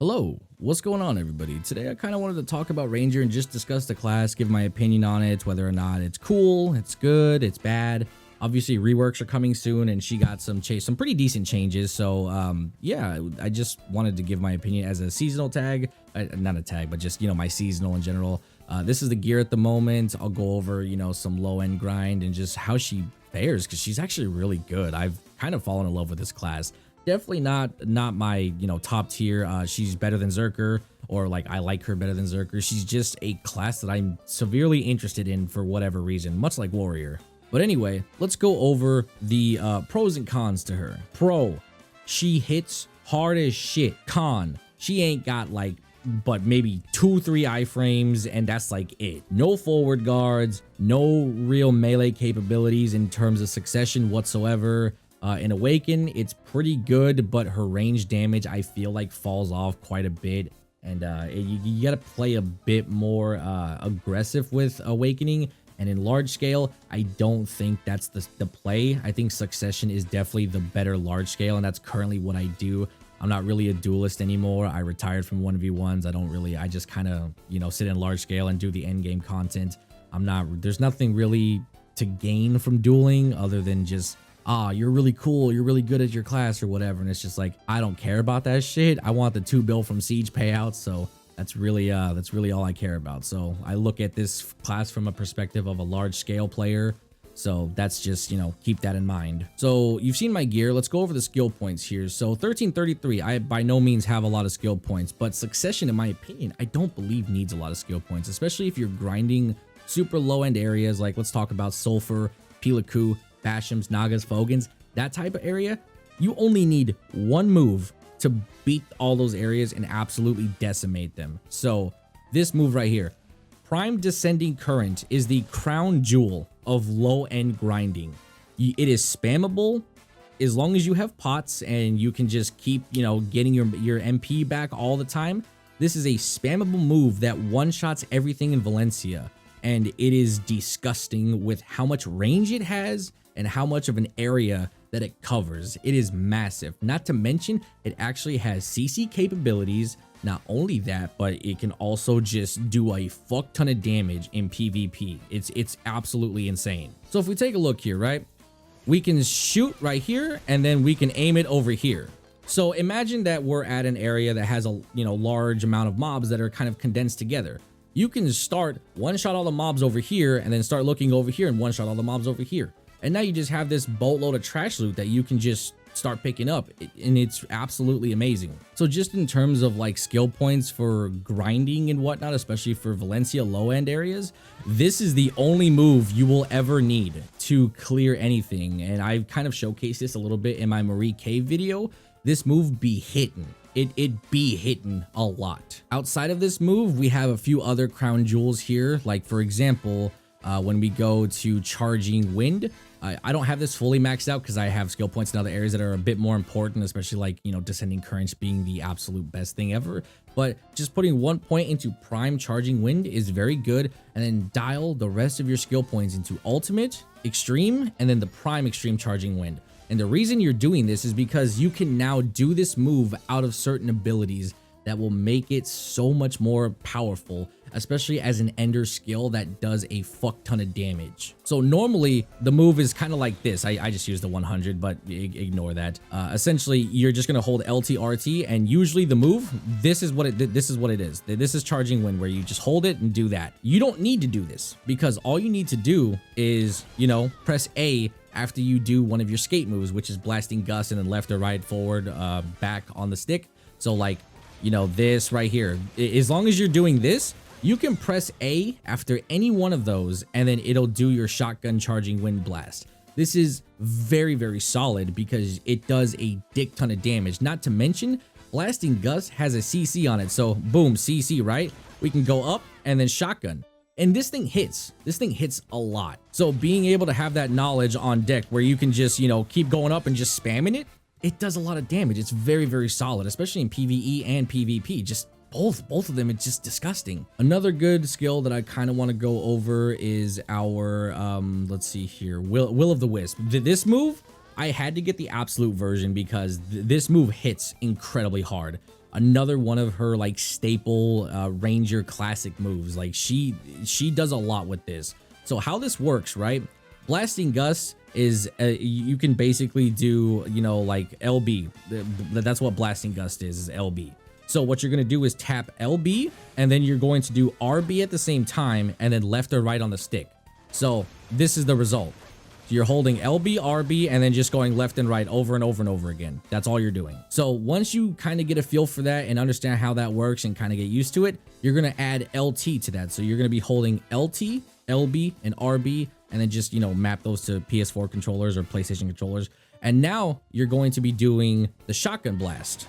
Hello, what's going on everybody? Today I kind of wanted to talk about Ranger and just discuss the class, give my opinion on it, whether or not it's cool, it's good, it's bad. Obviously reworks are coming soon and she got some pretty decent changes. So yeah, I just wanted to give my opinion as a seasonal tag, not a tag, but just, my seasonal in general. This is the gear at the moment. I'll go over, some low end grind and just how she fares because she's actually really good. I've kind of fallen in love with this class. Definitely not my top tier. She's better than Zerker, or like I like her better than Zerker. She's just a class that I'm severely interested in for whatever reason, much like Warrior. But anyway, let's go over the pros and cons to her. Pro, she hits hard as shit. Con, she ain't got but maybe 2-3 iframes, and that's like it. No forward guards, no real melee capabilities in terms of succession whatsoever. In Awaken, it's pretty good, but her range damage I feel like falls off quite a bit, and you gotta play a bit more aggressive with Awakening. And in large scale, I don't think that's the play. I think Succession is definitely the better large scale, and that's currently what I do. I'm not really a duelist anymore. I retired from 1v1s. I just kind of sit in large scale and do the end game content. There's nothing really to gain from dueling other than just you're really cool, you're really good at your class or whatever, and it's just like I don't care about that shit. I want the 2 bill from Siege payouts, so that's really all I care about. So I look at this class from a perspective of a large scale player, so that's just keep that in mind. So you've seen my gear. Let's go over the skill points here. So 1333, I by no means have a lot of skill points, but Succession, in my opinion, I don't believe needs a lot of skill points, especially if you're grinding super low end areas. Like let's talk about Sulfur, Pilaku, Bashams, Nagas, Fogans, that type of area. You only need one move to beat all those areas and absolutely decimate them. So this move right here, Prime Descending Current, is the crown jewel of low end grinding. It is spammable as long as you have pots and you can just keep getting your MP back all the time. This is a spammable move that one shots everything in Valencia, and it is disgusting with how much range it has and how much of an area that it covers. It is massive. Not to mention, it actually has CC capabilities. Not only that, but it can also just do a fuck ton of damage in PvP. It's absolutely insane. So if we take a look here, right, we can shoot right here and then we can aim it over here. So imagine that we're at an area that has a large amount of mobs that are kind of condensed together. You can start one shot all the mobs over here and then start looking over here and one shot all the mobs over here. And now you just have this boatload of trash loot that you can just start picking up, and it's absolutely amazing. So just in terms of skill points for grinding and whatnot, especially for Valencia low end areas, this is the only move you will ever need to clear anything. And I've kind of showcased this a little bit in my Marie Cave video. This move be hitting. It be hitting a lot. Outside of this move, we have a few other crown jewels here. Like for example, when we go to Charging Wind, I don't have this fully maxed out because I have skill points in other areas that are a bit more important, especially Descending Currents being the absolute best thing ever. But just putting 1 point into Prime Charging Wind is very good, and then dial the rest of your skill points into Ultimate, Extreme, and then the Prime Extreme Charging Wind. And the reason you're doing this is because you can now do this move out of certain abilities that will make it so much more powerful, especially as an ender skill that does a fuck ton of damage. So normally the move is kind of like this. I just used the 100, but ignore that. Essentially, you're just gonna hold LT RT, and usually the move, this is what it is. This is Charging Wind, where you just hold it and do that. You don't need to do this because all you need to do is press A after you do one of your skate moves, which is Blasting Gust and then left or right, forward, back on the stick. So this right here, as long as you're doing this, you can press A after any one of those, and then it'll do your Shotgun Charging Wind Blast. This is very, very solid because it does a dick ton of damage. Not to mention, Blasting Gust has a CC on it. So boom, CC, right? We can go up and then shotgun. And this thing hits. This thing hits a lot. So being able to have that knowledge on deck where you can just, keep going up and just spamming it, it does a lot of damage. It's very, very solid, especially in PvE and PvP. Just both of them, it's just disgusting. Another good skill that I kind of want to go over is our let's see here, Will of the Wisp. This move, I had to get the absolute version because this move hits incredibly hard. another one of her like staple Ranger classic moves. Like she does a lot with this. So how this works, right? Blasting Gust is you can basically do, you know, like LB. That's what Blasting Gust is LB. So what you're going to do is tap LB, and then you're going to do RB at the same time, and then left or right on the stick. So this is the result. You're holding LB, RB, and then just going left and right over and over and over again. That's all you're doing. So once you kind of get a feel for that and understand how that works and kind of get used to it, you're going to add LT to that. So you're going to be holding LT, LB, and RB, and then just, you know, map those to PS4 controllers or PlayStation controllers. And now you're going to be doing the shotgun blast.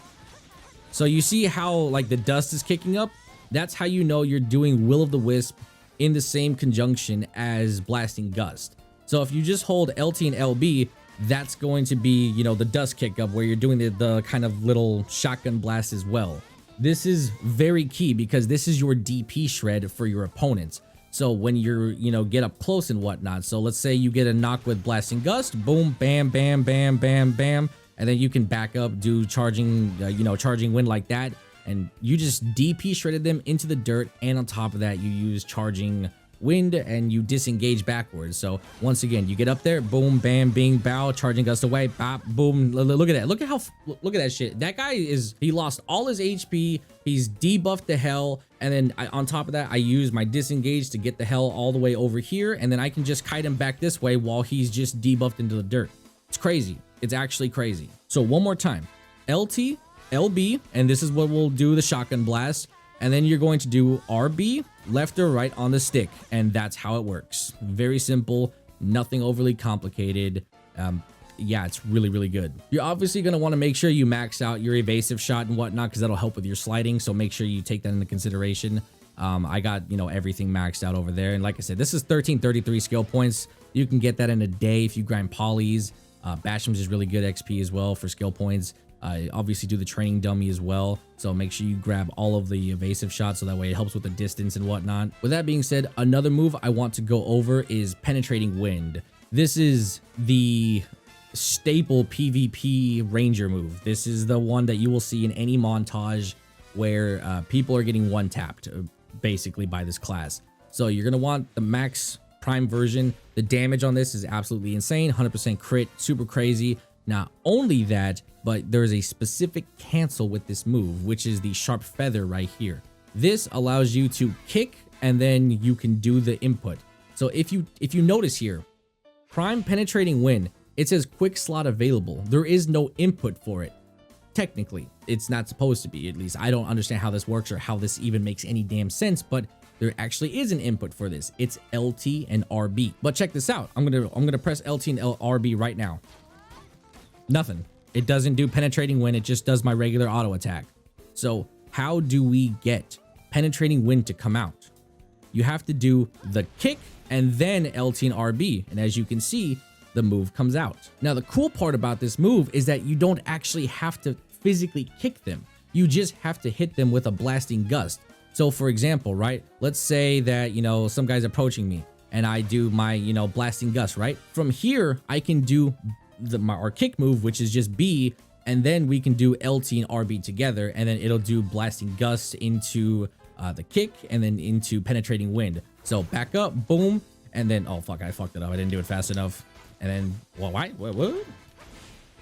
So you see how like the dust is kicking up? That's how you know you're doing Will of the Wisp in the same conjunction as Blasting Gust. So if you just hold LT and LB, that's going to be, you know, the dust kick up where you're doing the kind of little shotgun blast as well. This is very key because this is your DP shred for your opponents. So when you're, you know, get up close and whatnot. So let's say you get a knock with Blasting Gust, boom, bam, bam, bam, bam, bam. And then you can back up, do charging, you know, charging wind like that. And you just DP shredded them into the dirt. And on top of that, you use charging wind and you disengage backwards. So once again, you get up there, boom, bam, bing, bow, charging Gust away, bop, boom. Look at that. Look at that shit. That guy he lost all his HP. He's debuffed to hell. And then on top of that, I use my disengage to get the hell all the way over here. And then I can just kite him back this way while he's just debuffed into the dirt. It's crazy. It's actually crazy. So one more time, LT, LB, and this is what we'll do the shotgun blast. And then you're going to do RB, left or right on the stick. And that's how it works. Very simple, nothing overly complicated. Yeah, it's really, really good. You're obviously going to want to make sure you max out your evasive shot and whatnot, because that'll help with your sliding. So make sure you take that into consideration. I got, you know, everything maxed out over there. And like I said, this is 1333 skill points. You can get that in a day if you grind polys. Bashams is really good XP as well for skill points. Obviously do the training dummy as well. So make sure you grab all of the evasive shots so that way it helps with the distance and whatnot. With that being said, another move I want to go over is Penetrating Wind. This is the staple PvP Ranger move. This is the one that you will see in any montage where people are getting one-tapped basically by this class. So you're going to want the max prime version. The damage on this is absolutely insane. 100% crit, super crazy. Not only that, but there's a specific cancel with this move, which is the Sharp Feather right here. This allows you to kick and then you can do the input. So if you notice here, Prime Penetrating Wind, it says quick slot available. There is no input for it. Technically, it's not supposed to be. At least I don't understand how this works or how this even makes any damn sense, but there actually is an input for this. It's LT and RB. But check this out. I'm gonna press LT and RB right now. Nothing. It doesn't do Penetrating Wind. It just does my regular auto attack. So how do we get Penetrating Wind to come out? You have to do the kick and then LT and RB. And as you can see, the move comes out. Now, the cool part about this move is that you don't actually have to physically kick them. You just have to hit them with a Blasting Gust. So for example, right, let's say that, you know, some guy's approaching me and I do my, you know, Blasting Gust, right? From here, I can do our kick move, which is just B, and then we can do LT and RB together, and then it'll do Blasting Gust into the kick and then into Penetrating Wind. So back up, boom, and then, oh fuck, I fucked it up. I didn't do it fast enough. And then, well, what?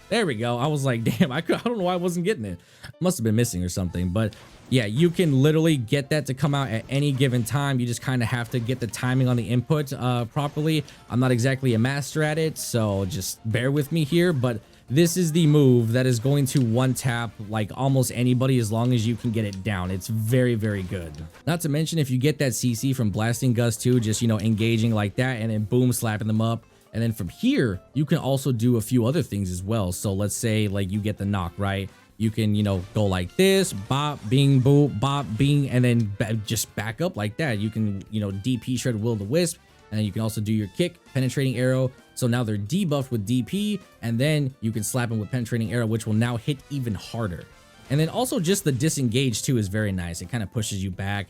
There we go. I was like, damn, I don't know why I wasn't getting it. Must have been missing or something. But yeah, you can literally get that to come out at any given time. You just kind of have to get the timing on the input properly. I'm not exactly a master at it, so just bear with me here. But this is the move that is going to one-tap like almost anybody as long as you can get it down. It's very, very good. Not to mention, if you get that CC from Blasting Gust too, just, you know, engaging like that and then boom, slapping them up. And then from here, you can also do a few other things as well. So let's say like you get the knock, right? You can, you know, go like this, bop, bing, boop, bop, bing, and then just back up like that. You can, you know, DP shred Will of the Wisp, and then you can also do your kick, Penetrating Arrow. So now they're debuffed with DP, and then you can slap them with Penetrating Arrow, which will now hit even harder. And then also just the disengage too is very nice. It kind of pushes you back.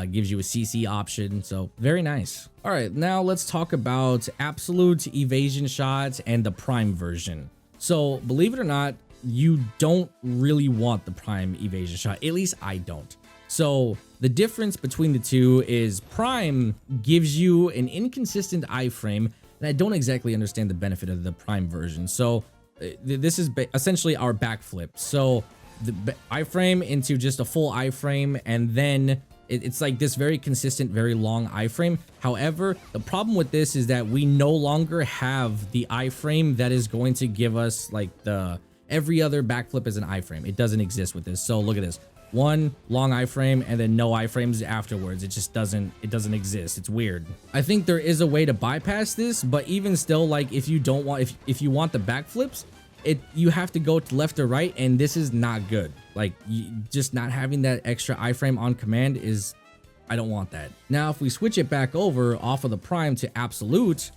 Gives you a CC option, so very nice. All right, now let's talk about absolute evasion shots and the prime version. So believe it or not, you don't really want the Prime Evasion Shot. At least I don't. So the difference between the two is Prime gives you an inconsistent iframe, and I don't exactly understand the benefit of the Prime version. So this is essentially our backflip. So the iframe into just a full iframe, and then it's like this very consistent, very long iframe. However, the problem with this is that we no longer have the iframe that is going to give us like the every other backflip is an iframe. It doesn't exist with this. So look at this. One long iframe and then no iframes afterwards. It just doesn't exist. It's weird. I think there is a way to bypass this, but even still, like if you don't want, if you want the backflips, you have to go to left or right, and this is not good. Like just not having that extra iframe on command is, I don't want that. Now, if we switch it back over off of the Prime to absolute,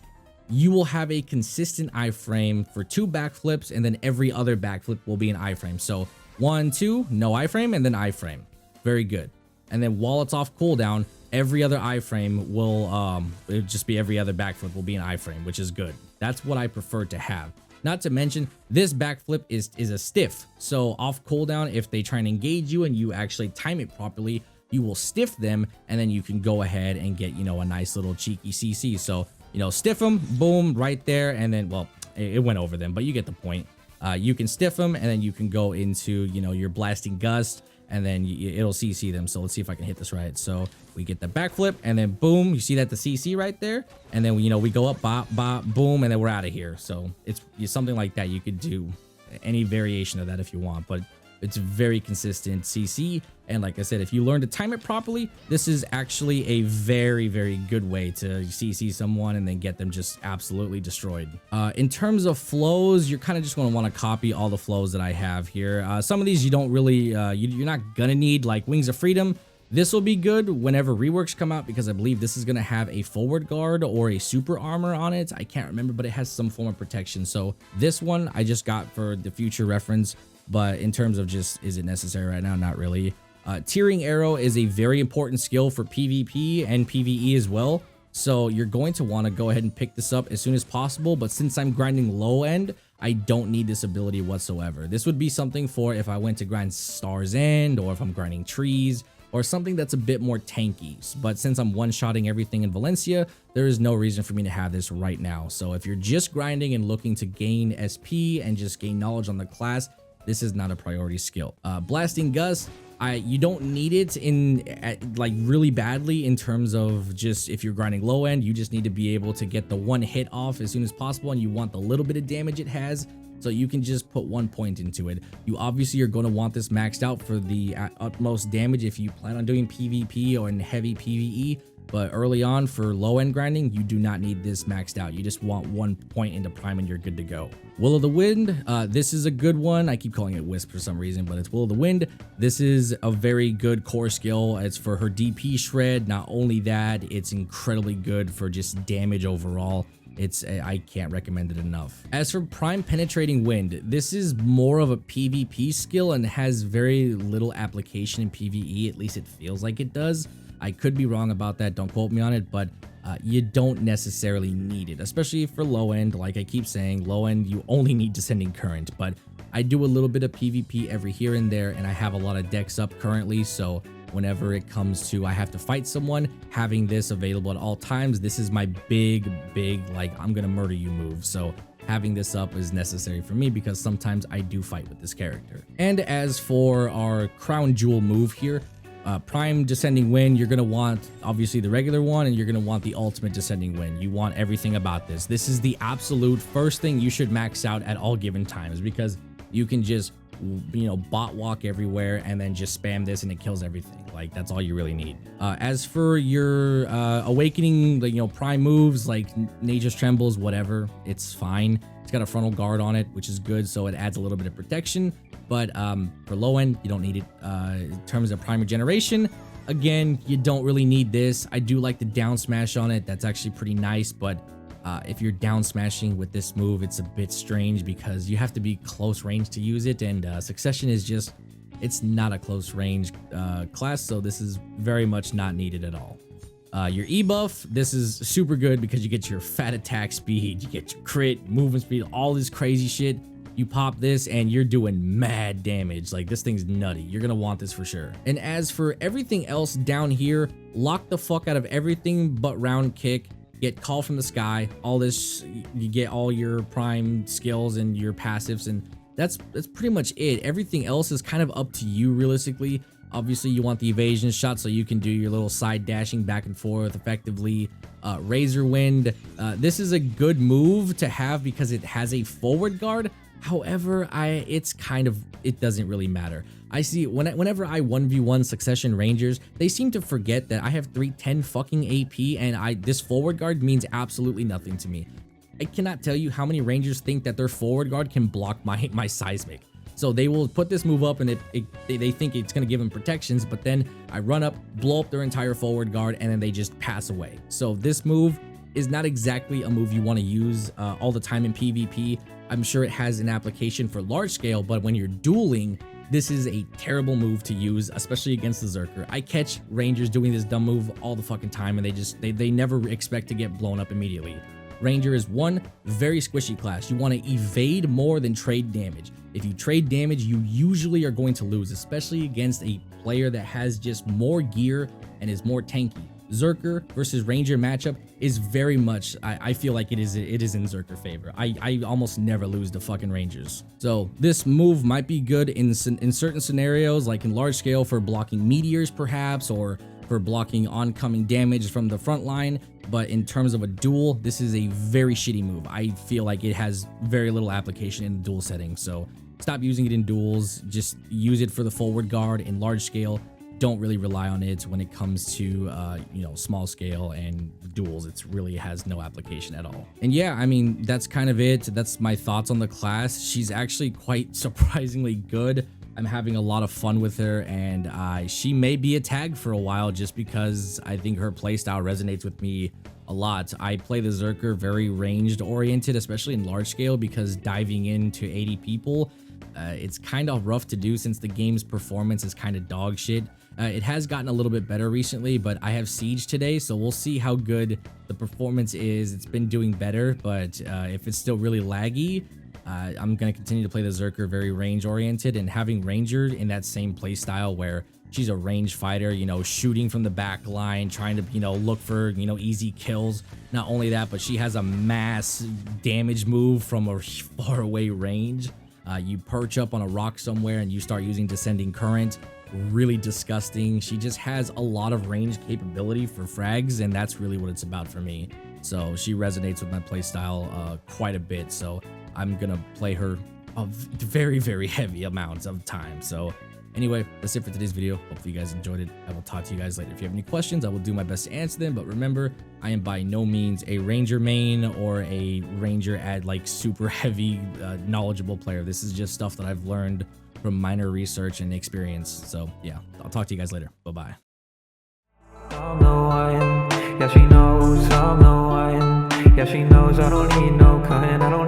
you will have a consistent iframe for 2 backflips, and then every other backflip will be an iframe. So 1, 2, no iframe, and then iframe. Very good. And then while it's off cooldown, every other iframe will it'll just be every other backflip will be an iframe, which is good. That's what I prefer to have. Not to mention, this backflip is a stiff. So off cooldown, if they try and engage you and you actually time it properly, you will stiff them, and then you can go ahead and get, you know, a nice little cheeky CC. So, you know, stiff them, boom, right there, and then, well, it went over them, but you get the point. You can stiff them, and then you can go into, you know, your blasting gust, and then it'll CC them. So let's see if I can hit this right. So we get the backflip, and then boom, you see that the CC right there, and then, you know, we go up, bop, bop, boom, and then we're out of here. So it's something like that. You could do any variation of that if you want, but it's very consistent CC. And like I said, if you learn to time it properly, this is actually a very, very good way to CC someone and then get them just absolutely destroyed. In terms of flows, you're kind of just going to want to copy all the flows that I have here. Some of these you don't really, you're not going to need, like Wings of Freedom. This will be good whenever reworks come out, because I believe this is going to have a forward guard or a super armor on it. I can't remember, but it has some form of protection. So this one I just got for the future reference. But in terms of just, is it necessary right now? Not really. Tearing Arrow is a very important skill for PvP and PvE as well. So you're going to want to go ahead and pick this up as soon as possible. But since I'm grinding low end, I don't need this ability whatsoever. This would be something for if I went to grind Star's End, or if I'm grinding trees, or something that's a bit more tanky. But since I'm one-shotting everything in Valencia, there is no reason for me to have this right now. So if you're just grinding and looking to gain SP and just gain knowledge on the class, this is not a priority skill. Blasting Gust, you don't need it like really badly in terms of just if you're grinding low end. You just need to be able to get the one hit off as soon as possible, and you want the little bit of damage it has, so you can just put 1 point into it. You obviously are going to want this maxed out for the utmost damage if you plan on doing PvP or in heavy PvE. But early on for low end grinding, you do not need this maxed out. You just want 1 point into Prime and you're good to go. Will of the Wind, this is a good one. I keep calling it Wisp for some reason, but it's Will of the Wind. This is a very good core skill. It's for her DP shred. Not only that, it's incredibly good for just damage overall. I can't recommend it enough. As for Prime Penetrating Wind, this is more of a PvP skill and has very little application in PvE. At least it feels like it does. I could be wrong about that, don't quote me on it, but you don't necessarily need it, especially for low end. Like I keep saying, low end, you only need Descending Current, but I do a little bit of PvP every here and there, and I have a lot of decks up currently, so whenever it comes to I have to fight someone, having this available at all times, this is my big, like, I'm gonna murder you move. So having this up is necessary for me because sometimes I do fight with this character. And as for our Crown Jewel move here, Prime Descending Wind, you're going to want obviously the regular one, and you're going to want the ultimate Descending Wind. You want everything about this. This is the absolute first thing you should max out at all given times, because you can just, you know, bot walk everywhere and then just spam this and it kills everything. Like, that's all you really need. As for your awakening, like, you know, Prime moves like Nature's Trembles, whatever, it's fine. It's got a frontal guard on it, which is good, so it adds a little bit of protection. But for low end, you don't need it. In terms of Prime Regeneration, again, you don't really need this. I do like the down smash on it. That's actually pretty nice. But if you're down smashing with this move, it's a bit strange because you have to be close range to use it. And Succession is just, it's not a close range class. So this is very much not needed at all. Your Ebuff, this is super good because you get your fat attack speed, you get your crit, movement speed, all this crazy shit. You pop this and you're doing mad damage. Like, this thing's nutty. You're gonna want this for sure. And as for everything else down here, lock the fuck out of everything but round kick. Get Call from the Sky. All this, you get all your prime skills and your passives, and that's pretty much it. Everything else is kind of up to you realistically. Obviously, you want the Evasion Shot so you can do your little side dashing back and forth effectively. Razor Wind. This is a good move to have because it has a forward guard. However, it doesn't really matter. I see whenever I 1v1 Succession Rangers, they seem to forget that I have 310 fucking AP, and this forward guard means absolutely nothing to me. I cannot tell you how many Rangers think that their forward guard can block my seismic. So they will put this move up and they think it's going to give them protections, but then I run up, blow up their entire forward guard, and then they just pass away. So this move is not exactly a move you want to use all the time in PvP. I'm sure it has an application for large scale, but when you're dueling, this is a terrible move to use, especially against the Zerker. I catch Rangers doing this dumb move all the fucking time, and they never expect to get blown up immediately. Ranger is one very squishy class. You want to evade more than trade damage. If you trade damage, you usually are going to lose, especially against a player that has just more gear and is more tanky. Zerker versus Ranger matchup is very much, I feel like it is in Zerker favor. I almost never lose to fucking Rangers. So this move might be good in certain scenarios, like in large scale for blocking meteors perhaps, or for blocking oncoming damage from the front line. But in terms of a duel, this is a very shitty move. I feel like it has very little application in the duel setting. So stop using it in duels. Just use it for the forward guard in large scale. Don't really rely on it when it comes to small scale and duels. It really has no application at all. And yeah, I mean, that's kind of it. That's my thoughts on the class. She's actually quite surprisingly good. I'm having a lot of fun with her, and she may be a tag for a while just because I think her playstyle resonates with me a lot. I play the Zerker very ranged oriented, especially in large scale, because diving into 80 people, it's kind of rough to do since the game's performance is kind of dog shit. It has gotten a little bit better recently, but I have Siege today, so we'll see how good the performance is. It's been doing better, but if it's still really laggy, I'm going to continue to play the Zerker very range oriented, and having Ranger in that same play style where she's a range fighter, shooting from the back line, trying to, look for, easy kills. Not only that, but she has a mass damage move from a far away range. You perch up on a rock somewhere and you start using Descending Current. Really disgusting. She just has a lot of range capability for frags, and that's really what it's about for me. So she resonates with my playstyle quite a bit. So I'm gonna play her a very, very heavy amounts of time. So anyway, that's it for today's video. Hopefully you guys enjoyed it. I will talk to you guys later. If you have any questions, I will do my best to answer them. But remember, I am by no means a Ranger main or a Ranger at like super heavy knowledgeable player. This is just stuff that I've learned from minor research and experience. So yeah, I'll talk to you guys later. Bye-bye. I'm the one, yeah she knows I'm the one, yeah she knows I don't need no kind, I don't